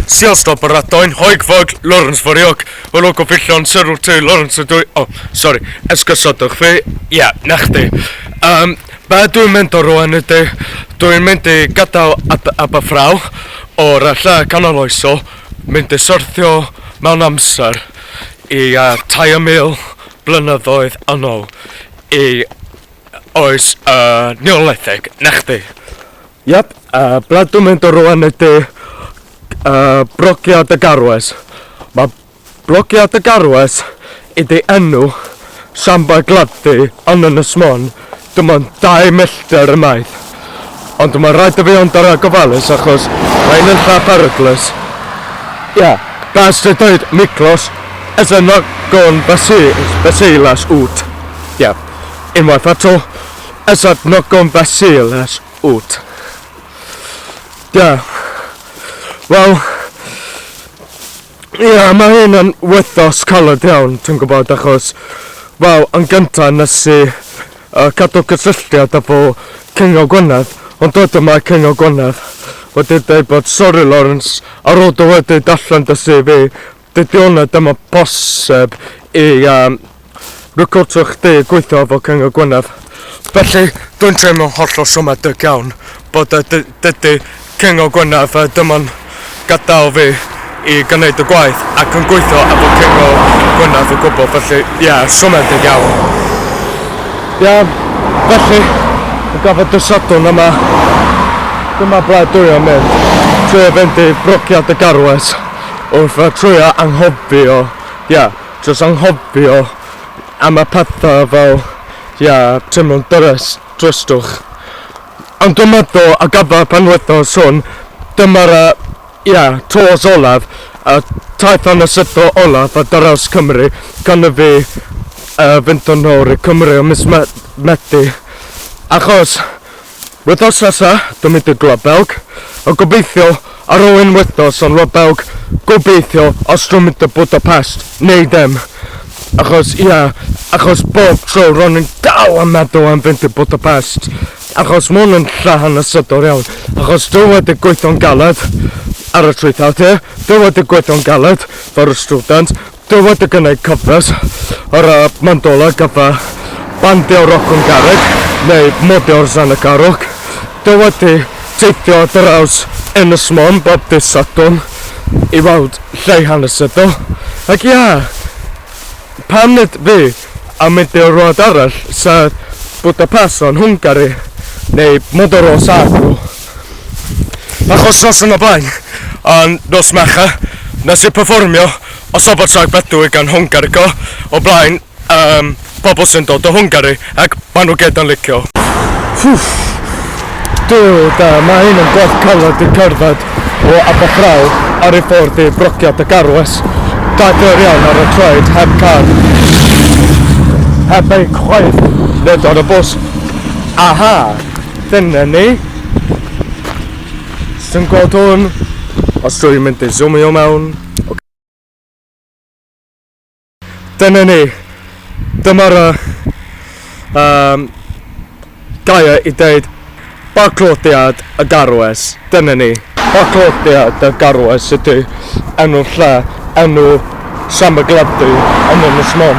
Sielstopparatoin, hoikvaak, Lawrence voor jok, holoko fillon, serrutu, Lawrence dui, sorry, eskasotogvi, ja, nähti. Päätyin mentoroon nyt, tuin menti katau apa frau, och rassa kanaloiso, menti sortio maunamsar, i tajamil, blynyddoedd anol, i oes neoletheg, nähti. Jep, päätyin mentoroon nyt, Blockade Garwes. Ma Blockade Garwes idi enw Samba Gladdi Anonymous Dim ond 2 milltir y maith. Ond mae'n rhaid i fi ond ar y gofalus achos mae'n yn lla peryglis. Ia, bas dy dweud Miklos as a nogon basilas ut. Ia, unwaith ato as a nogon basilas ut. Ia. Wel, ia, mae hyn yn wythos caled iawn, ti'n gwybod, achos, wel, yn gyntaf nes i cadw cysylltiad efo King o Gwynedd, ond dod yma King o Gwynedd wedi dweud bod, sorry Lawrence, ar ôl o wedi dallan dy CV, dydy hwnna dyma posib i recordio chdi gweithio efo King o Gwynedd. Felly, dwi'n teimlo hollol siomedig iawn bod dydy King o Gwynedd dyma'n gadael fi i gwneud y gwaith ac yn gweithio efo King o Gwynedd o gwbl, felly, ia, siomedig iawn. Ia, felly, y gafod y sadwn yma, dyma ble dwi am mynd, trwy fynd i Blockade Garwes, wrth trwy anghofio, ia, jyst anghofio am y pethau fel, ia, teimlo'n dyrys drystwch. Ond dwi'n meddwl, a gafod penwythnos hwn, dyma'r ia, tos olaf, taith yn y syddo olaf a daraws Cymru, gan y fi fynd o'n ôl i Cymru o mis Medi. Achos, wythnos nesa, dwi'n mynd i Globelg, a gobeithio ar ôl un wythnos o'n Globelg, gobeithio os dwi'n mynd i Budapest, neu ddim. Achos, ia, achos bob tro ro'n i'n dal yn meddwl am fynd i Budapest. Achos mae hwn yn llahan y sydor iawn. Achos dwi wedi gweithio'n galed ar y trwythawd, dwi wedi gweithio'n galed for y student, dwi wedi gwneud covers o'r mandola gyda bandio roc yn garrig, neu modio'r zan y garwg. Dwi wedi teithio draws Ynys Môn bob dydd Sadwrn i weld lle hanesyddol. Ac ia, pam nid fi a mynd i'r roed arall sef Budapest o'n Hwngari neu Modoro Sagro. Achos nos yn y blaen, ond nos mecha, nes i perfformio o Sobor Sag Bedwy gan Hwngarico o blaen bobl sy'n dod o Hwngari ac maen nhw gyd yn licio. Mae hyn yn gwaith caled i cerdded o Aberfraw ar ei ffordd i Blockade Garwes. Daeth iawn ar y troed heb car, heb ei chwaith, nid ar y bws. Aha, dyna ni. Sy'n gweld hwn, os dwi'n mynd i zoomio mewn. Dyna ni. Dyma'r gair i dweud Barclodiad y Garwes. Dyna ni. Barclodiad y Garwes ydy enw lle, enw Samba Gladdi yn Ynys Môn.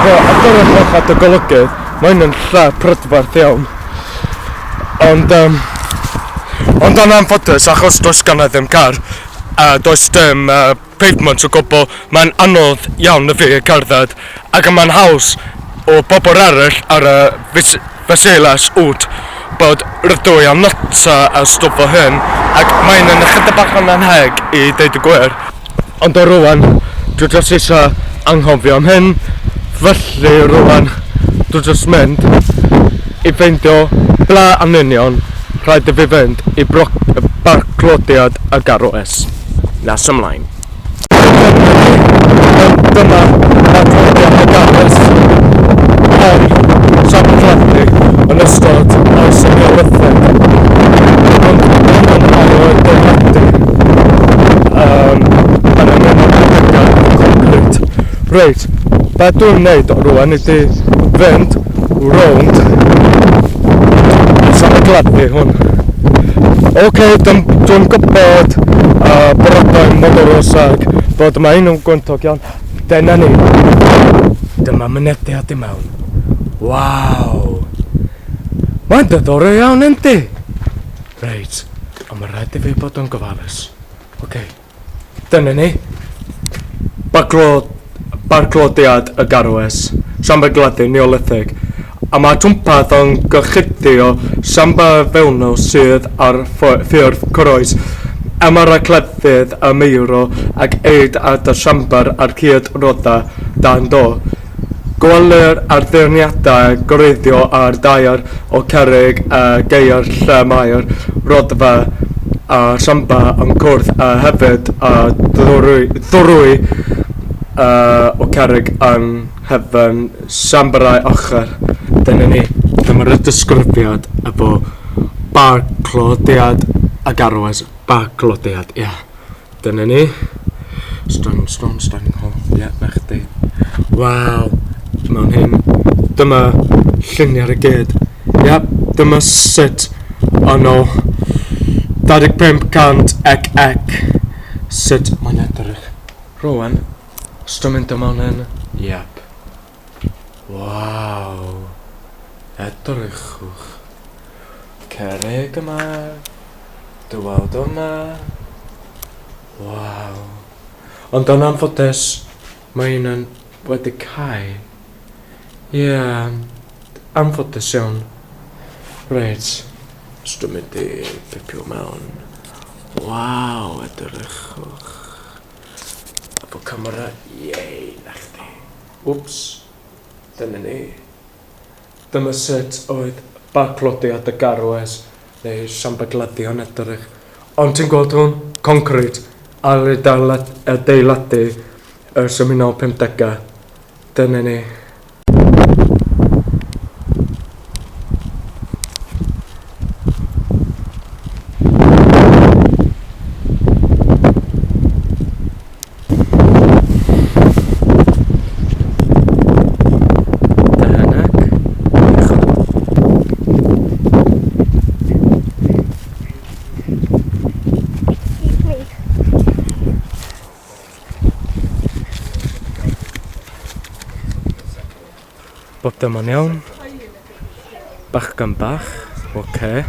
A dyna'r llachad y golygydd, mae'n yn lle prydferth iawn. Ond yn anffodus, achos does gan ddim car, does dim pavement o gwbl, mae'n anodd iawn y fi i cerdded, ac mae'n haws o bobl eraill ar y Fasilas wt bod rydw i am nota a stwff o hyn, ac mae'n yn ychydig bach yn anheg i deud y gwir. Ond o rwan, dwi jyst eisiau anghofio am hyn, felly rwan, dwi jyst mynd i ffeindio ble yn union rhaid i fi fynd i Barclodiad y Garwes. Nes ymlaen. Dyma Barclodiad y Garwes yn Samba Gladdi yn ystod oes y Neolitheg. Ond yn ail y Deiladu yn ymwneud â'r concret. Reit, be dwi'n wneud o rwan ydy fynd rownd Samba Gladdi hwn. Okei, dwi'n gwybod brydau'n motorosag bod mae unrhyw gwyntogion. Dyna ni. Dyma mynediad i mewn. Waw. Mae'n diddorol iawn, yndi? Reit, ond mae rhaid i fi bod yn gofalus. Okei, dyna ni. Barclodiad y garwes. Siambr gladdu neolithig. A mae twmpath yn gychudio siambr fewnol sydd ar ffyrdd coroes. Ymar y cleddydd y meiro ac eid at y siambr ar cyd rodda dan do. Gwelir arddyrniadau goreiddio ar dair o cerrig a geir lle mae'r rodfa a siambr yn cwrdd a hefyd a ddwrwy o cerrig yn hefyn siambrau ochr. Dyna ni. Dyma'r disgrifiad efo barclodiad a garwes. Barclodiad, ia. Dyna ni. String hall. Ia, na chdi. Waw. Mewn hyn. Dyma lluniau'r y gyd. Ia, dyma sut o'n o 2500 ec. Sut mae'n edrych. Rwan, os dwi'n mynd yma hyn. Iap. Waw. Edrychwch. Cerrig yma. Dywawd yma. Waw. Ond yn anffodus, mae un yn wedi cael. Ie, anffodus iawn. Reit, os dwi'n mynd i pipio mewn. Waw, edrychwch. Efo camera, iei, na chdi. Wps, dyna ni. Dyma sut oedd barclodiad y garwes neu siambr gladdu o'n edrych. Ond ti'n gweld hwn? Concrete. Ar ei adeiladu ers y 1950. Dyna ni. Bob dim yn iawn. Bachgan bach. Oce.